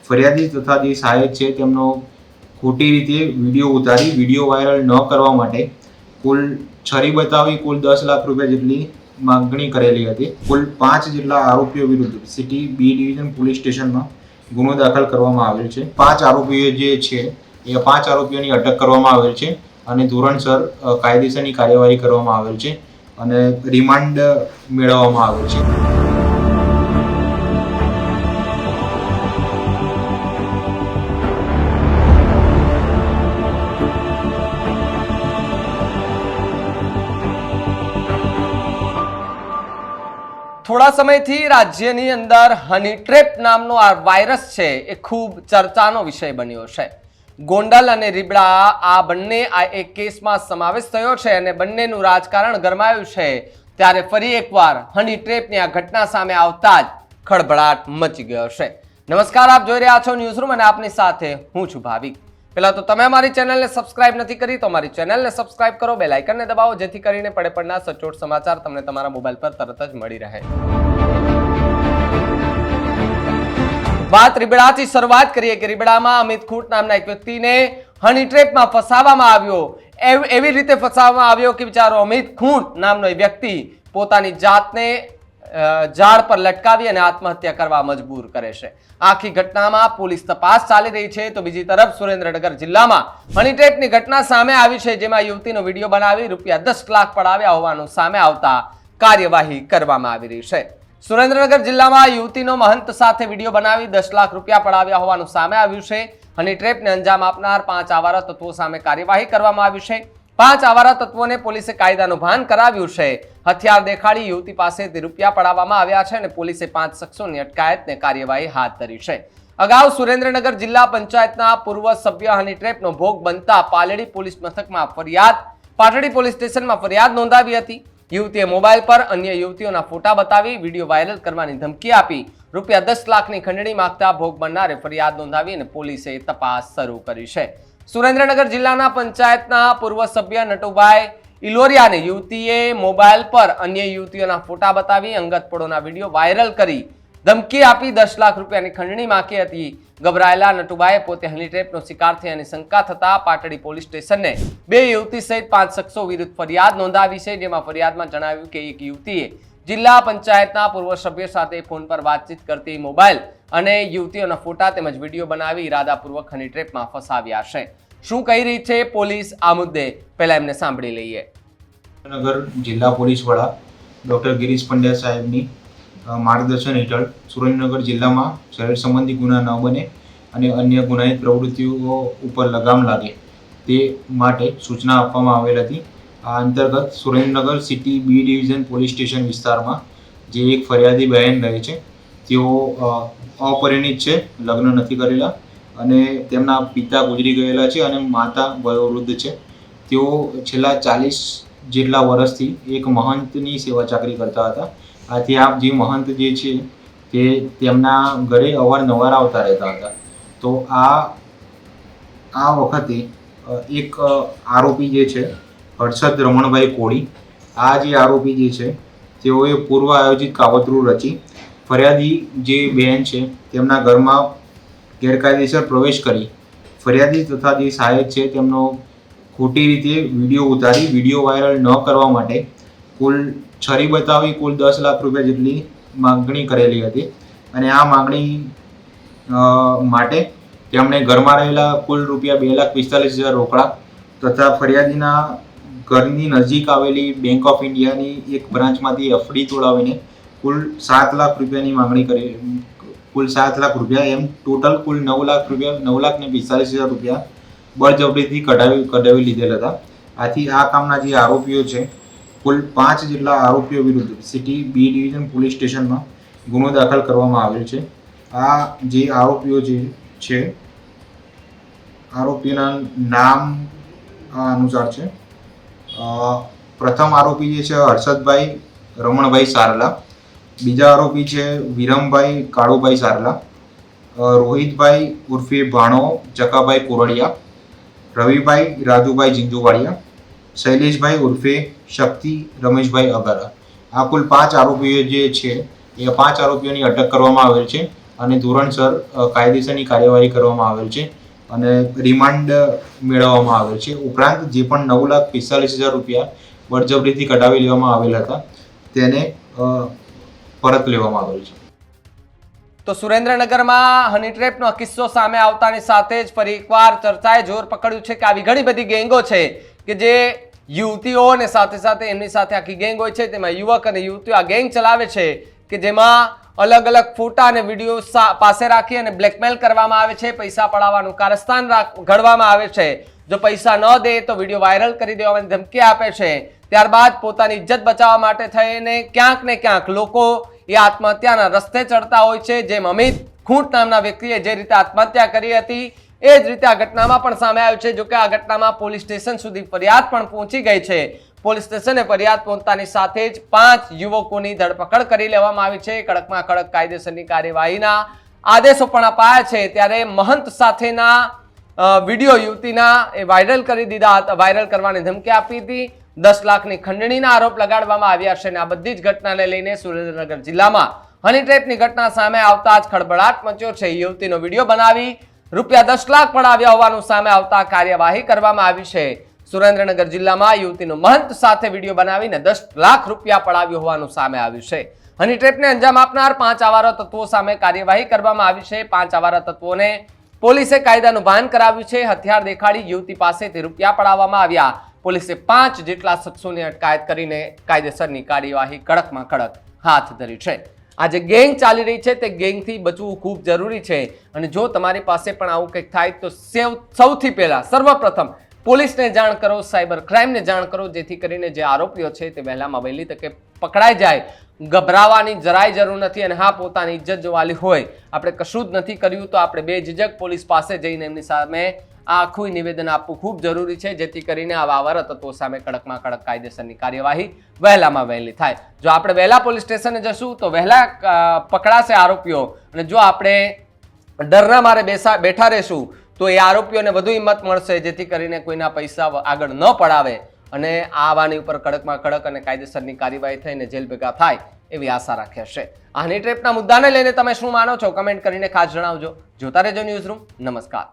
ફરિયાદી તથા જે સહાયક છે તેમનો ખોટી રીતે વિડીયો ઉતારી વિડીયો વાયરલ ન કરવા માટે કુલ છરી બતાવી કુલ 10 લાખ રૂપિયા જેટલી માંગણી કરેલી હતી. કુલ 5 જેટલા આરોપીઓ વિરુદ્ધ સિટી બી ડિવિઝન પોલીસ સ્ટેશનમાં ગુનો દાખલ કરવામાં આવેલ છે. 5 આરોપીઓ જે છે એ 5 આરોપીઓની અટક કરવામાં આવેલ છે અને ધોરણસર કાયદેસરની કાર્યવાહી કરવામાં આવેલ છે અને રિમાન્ડ મેળવવામાં આવેલ છે. થોડા સમયથી રાજ્યની અંદર હની ટ્રેપ નામનો આ વાયરસ છે એ ખૂબ ચર્ચાનો વિષય બન્યો છે. ગોંડલ અને રીબડા આ બંને આ એક કેસમાં સમાવેશ થયો છે અને બંનેનું રાજકારણ ગરમાયું છે. ત્યારે ફરી એકવાર હની ટ્રેપની આ ઘટના સામે આવતા જ ખળભળાટ મચી ગયો છે. નમસ્કાર, આપ જોઈ રહ્યા છો ન્યૂઝરૂમ અને આપની સાથે હું છું ભાવિક. પહેલા તો તમે અમારી ચેનલને સબસ્ક્રાઇબ નથી કરી તો અમારી ચેનલને સબસ્ક્રાઇબ કરો, બેલ આઇકનને દબાવો જેથી કરીને પડે પડના સચોટ સમાચાર તમને તમારા મોબાઈલ પર તરત જ મળી રહે. વાત રીબડાથી શરૂઆત કરીએ કે રીબડામાં અમિત ખૂંટ નામના એક વ્યક્તિને હની ટ્રેપમાં ફસાવવામાં આવ્યો. એવી રીતે ફસાવવામાં આવ્યો કે બિચારો અમિત ખૂંટ નામનો વ્યક્તિ પોતાની જાતને ઝાડ પર લટકાવી અને આત્મહત્યા કરવા મજબૂર કરે છે. આખી ઘટનામાં પોલીસ તપાસ ચાલી રહી છે તો બીજી તરફ સુરેન્દ્રનગર જિલ્લામાં હની ટ્રેપની ઘટના સામે આવી છે, જેમાં યુવતીનો વિડીયો બનાવી ₹10 લાખ પડાવ્યા હોવાનું સામે આવતા કાર્યવાહી કરવામાં આવી રહી છે. સુરેન્દ્રનગર જિલ્લામાં યુવતીનો મહંત સાથે વિડીયો બનાવી ₹10 લાખ પડાવ્યા હોવાનું સામે આવ્યું છે. હની ટ્રેપને અંજામ આપનાર 5 આવારા તત્વો સામે કાર્યવાહી કરવામાં આવી છે. 5 આવારા તત્વોને પોલીસે કાયદાનું ભાન કરાવ્યું છે. હથિયાર દેખાડી યુવતી પાસેથી રૂપિયા પડાવવામાં આવ્યા છે અને પોલીસે 5 શખ્સોની અટકાયતને કાર્યવાહી હાથ ધરી છે. અગાઉ સુરેન્દ્રનગર જિલ્લા પંચાયતના પૂર્વ સભ્ય હની ટ્રેપનો ભોગ બનતા પાલડી પોલીસ મથકમાં પાટડી પોલીસ સ્ટેશનમાં ફરિયાદ નોંધાવી હતી. યુવતીએ મોબાઈલ પર અન્ય યુવતીઓના ફોટા બતાવી વિડીયો વાયરલ કરવાની ધમકી આપી ₹10 લાખની ખંડણી માંગતા ભોગ બનનારે ફરિયાદ નોંધાવી અને પોલીસે તપાસ શરૂ કરી છે. સુરેન્દ્રનગર જિલ્લાના પંચાયતના પૂર્વ સભ્ય નટુભાઈ ઇલોરિયાને યુવતીએ મોબાઈલ પર અન્ય યુવતીઓના ફોટા બતાવી અંગતપોળોના વિડીયો વાયરલ કરી ધમકી આપી ₹10 લાખની ખંડણી માંગી હતી. ગભરાયેલા નટુભાઈએ પોતે હની ટ્રેપનો શિકાર થયાની શંકા થતા પાટડી પોલીસ સ્ટેશનને 2 યુવતી સહિત 5 શખ્સો વિરુદ્ધ ફરિયાદ નોંધાવી છે, જેમાં ફરિયાદમાં જણાવ્યું કે એક યુવતીએ જિલ્લા પંચાયતના પૂર્વ સભ્ય સાથે ફોન પર વાતચીત કરતી મોબાઈલ અને યુવતીઓના ફોટા તેમજ વિડીયો બનાવી ઇરાદાપૂર્વક હની ટ્રેપમાં ફસાવ્યા છે. શું કહી રહી છે પોલીસ આ મુદ્દે, પહેલા એમને સાંભળી લઈએ. સુરેન્દ્રનગર જિલ્લા પોલીસ વડા ડોક્ટર ગિરીશ પંડ્યા સાહેબની માર્ગદર્શન હેઠળ સુરેન્દ્રનગર જિલ્લામાં શહેર સંબંધી ગુના ન બને અને અન્ય ગુનાહિત પ્રવૃત્તિઓ ઉપર લગામ લાગે તે માટે સૂચના આપવામાં આવેલ હતી. આ અંતર્ગત Surendranagar city B division police station વિસ્તારમાં જે એક ફરિયાદી બહેન રહે છે, તેઓ અપરિણિત છે, લગ્ન નથી કરેલા અને તેમના પિતા ગુજરી ગયેલા છે અને માતા વયોવૃદ્ધ છે. તેઓ છેલ્લા 40 જેટલા વર્ષથી એક મહંતની સેવા ચાકરી કરતા હતા. આથી આ જે મહંત જે છે તે તેમના ઘરે અવારનવાર આવતા રહેતા હતા. તો આ વખતે એક આરોપી જે છે હર્ષદ રમણભાઈ કોળી, આ જે આરોપી જે છે તેઓએ પૂર્વ આયોજિત કાવતરું રચી ફરિયાદી જે બહેન છે તેમના ઘરમાં ગેરકાયદેસર પ્રવેશ કરી ફરિયાદી તથા જે સહાયક છે તેમનો ખોટી રીતે વિડીયો ઉતારી વિડીયો વાયરલ ન કરવા માટે કુલ છરી બતાવી કુલ ₹10 લાખ જેટલી માંગણી કરેલી હતી અને આ માંગણી માટે તેમણે ઘરમાં રહેલા કુલ ₹2,45,000 રોકડા તથા ફરિયાદીના ઘરની નજીક આવેલી બેંક ઓફ ઇન્ડિયાની એક બ્રાન્ચમાંથી એફડી તોડાવીને કુલ ₹7 લાખની માંગણી કરી. કુલ ₹7 લાખ એમ ટોટલ કુલ ₹9,45,000 બળજબરીથી કઢાવી લીધેલ હતા. આથી આ કામના જે આરોપીઓ છે કુલ 5 જેટલા આરોપીઓ વિરુદ્ધ સિટી બી ડિવિઝન પોલીસ સ્ટેશનમાં ગુનો દાખલ કરવામાં આવેલ છે. આ જે આરોપીઓ જે છે આરોપીના નામ અનુસાર છે. પ્રથમ આરોપી જે છે હર્ષદભાઈ રમણભાઈ સારલા, બીજા આરોપી છે વિરમભાઈ કાળુભાઈ સારલા, રોહિતભાઈ ઉર્ફે ભાણો ચકાભાઈ કોરડિયા, રવિભાઈ રાજુભાઈ જીંજુવાડિયા, શૈલેષભાઈ ઉર્ફે શક્તિ રમેશભાઈ અગારા. આ કુલ 5 આરોપીઓ જે છે એ 5 આરોપીઓની અટક કરવામાં આવેલ છે અને ધોરણસર કાયદેસરની કાર્યવાહી કરવામાં આવેલ છે અને રિમાન્ડ મેળવવામાં આવેલ છે. ઉપરાંત જે પણ 9,45,000 રૂપિયા બળજબરીથી કઢાવી લેવામાં આવેલ હતા તેને પરત લેવામાં આવેલ છે. તો સુરેન્દ્રનગરમાં હની ટ્રેપનો કિસ્સો સામે આવતાની સાથે જ ફરી એકવાર ચર્ચાએ જોર પકડ્યું છે કે આવી ઘણી બધી ગેંગો છે કે જે યુવતીઓ અને સાથે સાથે એમની સાથે આખી ગેંગ હોય છે, તેમાં યુવક અને યુવતીઓ આ ગેંગ ચલાવે છે કે જેમાં અલગ અલગ ફોટા અને વિડીયો પાસે રાખી અને બ્લેકમેલ કરવામાં આવે છે, પૈસા પડાવવાનું કારસ્તાન ઘડવામાં આવે છે. જો પૈસા ન દે તો વિડીયો વાયરલ કરી દેવાની ધમકી આપે છે. ત્યારબાદ પોતાની ઇજ્જત બચાવવા માટે થઈને ક્યાંક ને ક્યાંક લોકો એ આત્મહત્યાના રસ્તે ચડતા હોય છે. જેમ અમિત ખૂંટ નામના વ્યક્તિએ જે રીતે આત્મહત્યા કરી હતી એ જ રીતે આ ઘટનામાં પણ સામે આવ્યું છે. જોકે આ ઘટનામાં પોલીસ સ્ટેશન સુધી ફરિયાદ પણ પહોંચી ગઈ છે. પોલીસ સ્ટેશને ફરિયાદ પહોંચતાની સાથે જ 5 યુવકોની ધરપકડ કરી લેવામાં આવી છે. કડકમાં કડક કાયદેસરની કાર્યવાહીના આદેશો પણ અપાયા છે. ત્યારે મહંત સાથેના વિડીયો યુવતીના એ વાયરલ કરી દીધા હતા, વાયરલ કરવાની ધમકી આપી હતી. 10 લાખની ખંડણીના આરોપ લગાડવામાં આવ્યા છે અને આ બધી જ ઘટનાને લઈને સુરેન્દ્રનગર જિલ્લામાં હની ટ્રેપની ઘટના સામે આવતા જ ખળભળાટ મચ્યો છે. યુવતીનો વિડીયો બનાવી રૂપિયા 10 લાખ પડાવ્યા હોવાનું સામે આવતા કાર્યવાહી કરવામાં આવી છે. સુરેન્દ્રનગર જિલ્લામાં યુવતીનો મહંત સાથે વિડીયો બનાવીને 10 લાખ રૂપિયા પડાવ્યો હોવાનું સામે આવ્યું છે. હની ટ્રેપને અંજામ આપનાર 5 આવારા તત્વો સામે કાર્યવાહી કરવામાં આવી છે. 5 આવારા તત્વોને પોલીસે કાયદાનું ભાન કરાવ્યું છે. હથિયાર દેખાડી યુવતી પાસેથી રૂપિયા પડાવવામાં આવ્યા. પોલીસે 5 જેટલા શખ્સોની અટકાયત કરીને કાયદેસરની કાર્યવાહી કડકમાં કડક હાથ ધરી છે. આ જે ગેંગ ચાલી રહી છે તે ગેંગથી બચવું ખૂબ જરૂરી છે અને જો તમારી પાસે પણ આવું કંઈક થાય તો સૌથી પહેલા સર્વપ્રથમ પોલીસને જાણ કરો, સાયબર ક્રાઇમને જાણ કરો, જેથી કરીને જે આરોપીઓ છે તે વહેલામાં વહેલી તકે પકડાઈ જાય. ગભરાવાની જરાય જરૂર નથી. અને હા, પોતાની ઇજ્જત જોવાલી હોય, આપણે કશું જ નથી કર્યું તો આપણે બેઝિઝક પોલીસ પાસે જઈને એમની સામે આ આખું નિવેદન આપવું ખૂબ જરૂરી છે, જેથી કરીને આવા આવારા તત્વો સામે કડકમાં કડક કાયદેસરની કાર્યવાહી વહેલામાં વહેલી થાય. જો આપણે વહેલા પોલીસ સ્ટેશને જશું તો વહેલા પકડાશે આરોપીઓ, અને જો આપણે ડરના મારે બેઠા રહેશું તો એ આરોપીઓને વધુ હિંમત મળશે, જેથી કરીને કોઈના પૈસા આગળ ન પડાવે અને આવાની ઉપર કડકમાં કડક અને કાયદેસરની કાર્યવાહી થઈને જેલ ભેગા થાય એવી આશા રાખીએ છે. આ હની ટ્રેપના મુદ્દાને લઈને તમે શું માનો છો કમેન્ટ કરીને ખાસ જણાવજો. જોતા રહેજો ન્યૂઝરૂમ. નમસ્કાર.